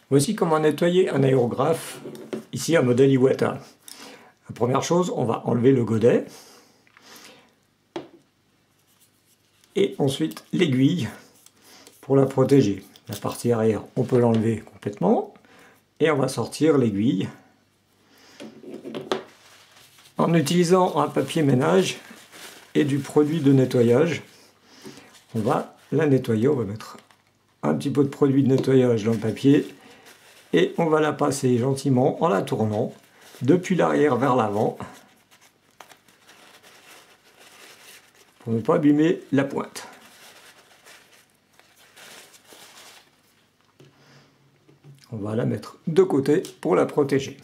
Voici comment nettoyer un aérographe, ici un modèle Iwata. La première chose, on va enlever le godet. Et ensuite l'aiguille pour la protéger. La partie arrière, on peut l'enlever complètement. Et on va sortir l'aiguille. En utilisant un papier ménage et du produit de nettoyage, on va la nettoyer. On va mettre un petit peu de produit de nettoyage dans le papier et on va la passer gentiment en la tournant depuis l'arrière vers l'avant pour ne pas abîmer la pointe. On va la mettre de côté pour la protéger.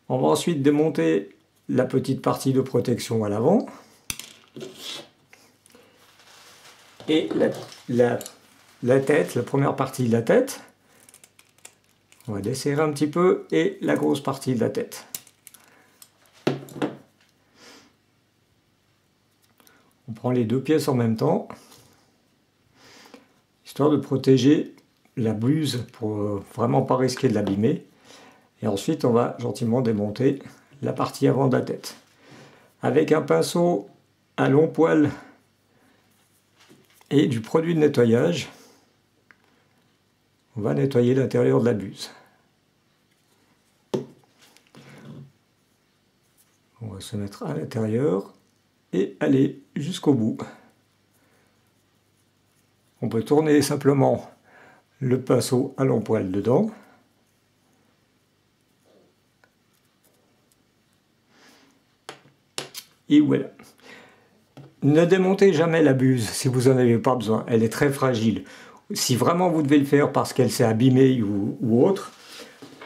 On va ensuite démonter la petite partie de protection à l'avant. Et la tête, la première partie de la tête. On va desserrer un petit peu et la grosse partie de la tête. On prend les deux pièces en même temps, histoire de protéger la bluse pour vraiment pas risquer de l'abîmer. Et ensuite, on va gentiment démonter la partie avant de la tête. Avec un pinceau à long poil et du produit de nettoyage, on va nettoyer l'intérieur de la bluse. On va se mettre à l'intérieur et aller jusqu'au bout. On peut tourner simplement le pinceau à long poil dedans. Et voilà. Ne démontez jamais la buse si vous n'en avez pas besoin. Elle est très fragile. Si vraiment vous devez le faire parce qu'elle s'est abîmée ou autre,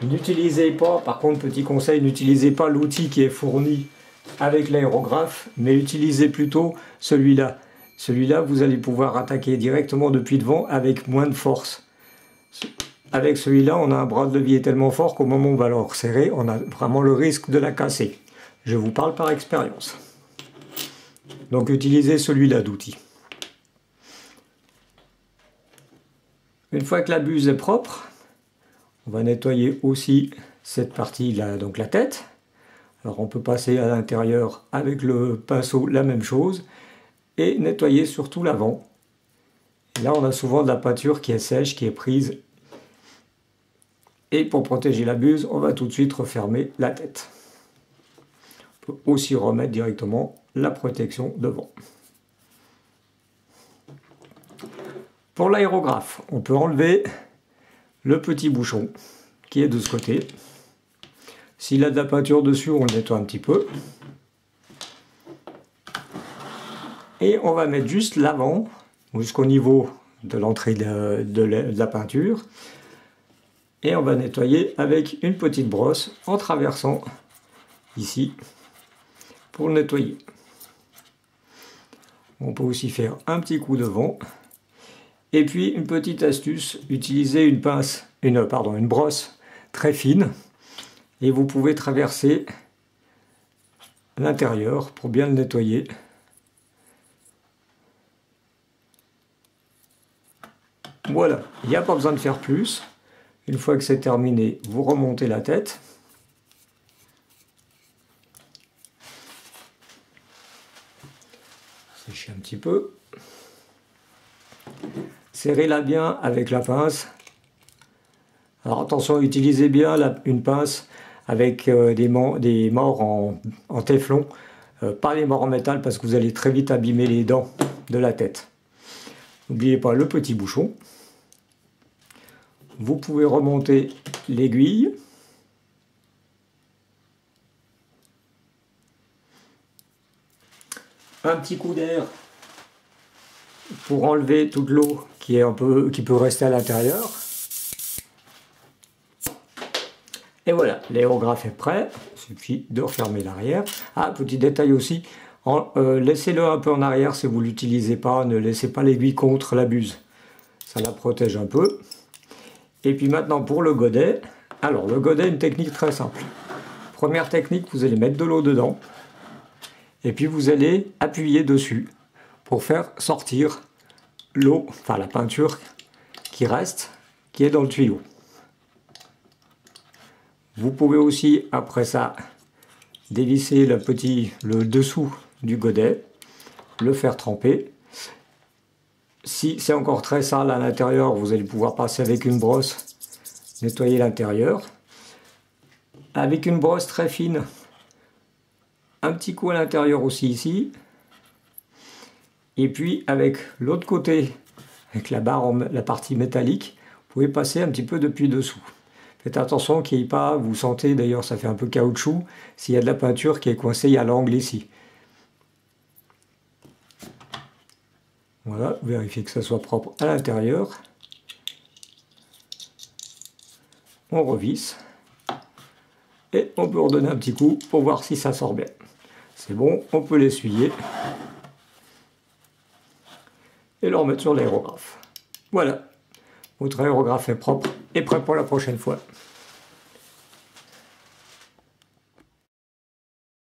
n'utilisez pas, par contre petit conseil, n'utilisez pas l'outil qui est fourni avec l'aérographe, mais utilisez plutôt celui-là. Celui-là, vous allez pouvoir attaquer directement depuis devant avec moins de force. Avec celui-là, on a un bras de levier tellement fort qu'au moment où on va le resserrer, on a vraiment le risque de la casser. Je vous parle par expérience. Donc utilisez celui-là d'outil. Une fois que la buse est propre, on va nettoyer aussi cette partie-là, donc la tête. Alors on peut passer à l'intérieur avec le pinceau la même chose et nettoyer surtout l'avant. Là on a souvent de la peinture qui est sèche, qui est prise. Et pour protéger la buse, on va tout de suite refermer la tête. On peut aussi remettre directement la protection devant. Pour l'aérographe, on peut enlever le petit bouchon qui est de ce côté. S'il a de la peinture dessus, on le nettoie un petit peu. Et on va mettre juste l'avant jusqu'au niveau de l'entrée de la peinture. Et on va nettoyer avec une petite brosse en traversant ici pour le nettoyer. On peut aussi faire un petit coup de vent. Et puis une petite astuce, utilisez une brosse très fine et vous pouvez traverser l'intérieur pour bien le nettoyer. Voilà, il n'y a pas besoin de faire plus. Une fois que c'est terminé, vous remontez la tête. Séchez un petit peu. Serrez-la bien avec la pince. Alors attention, utilisez bien une pince avec des morts en téflon, pas les morts en métal parce que vous allez très vite abîmer les dents de la tête. N'oubliez pas le petit bouchon. Vous pouvez remonter l'aiguille. Un petit coup d'air pour enlever toute l'eau qui peut rester à l'intérieur. Et voilà, l'aérographe est prêt. Il suffit de refermer l'arrière. Ah, petit détail aussi, laissez-le un peu en arrière si vous ne l'utilisez pas. Ne laissez pas l'aiguille contre la buse. Ça la protège un peu. Et puis maintenant pour le godet. Alors le godet, une technique très simple. Première technique, vous allez mettre de l'eau dedans. Et puis vous allez appuyer dessus pour faire sortir l'eau, enfin la peinture qui reste, qui est dans le tuyau. Vous pouvez aussi, après ça, dévisser le dessous du godet, le faire tremper. Si c'est encore très sale à l'intérieur, vous allez pouvoir passer avec une brosse, nettoyer l'intérieur. Avec une brosse très fine, un petit coup à l'intérieur aussi ici. Et puis avec l'autre côté, avec la barre, la partie métallique, vous pouvez passer un petit peu depuis dessous. Faites attention qu'il n'y ait pas, vous sentez d'ailleurs ça fait un peu caoutchouc, s'il y a de la peinture qui est coincée à l'angle ici. Voilà, vérifiez que ça soit propre à l'intérieur. On revisse. Et on peut redonner un petit coup pour voir si ça sort bien. C'est bon, on peut l'essuyer. Et le remettre sur l'aérographe. Voilà, votre aérographe est propre et prêt pour la prochaine fois.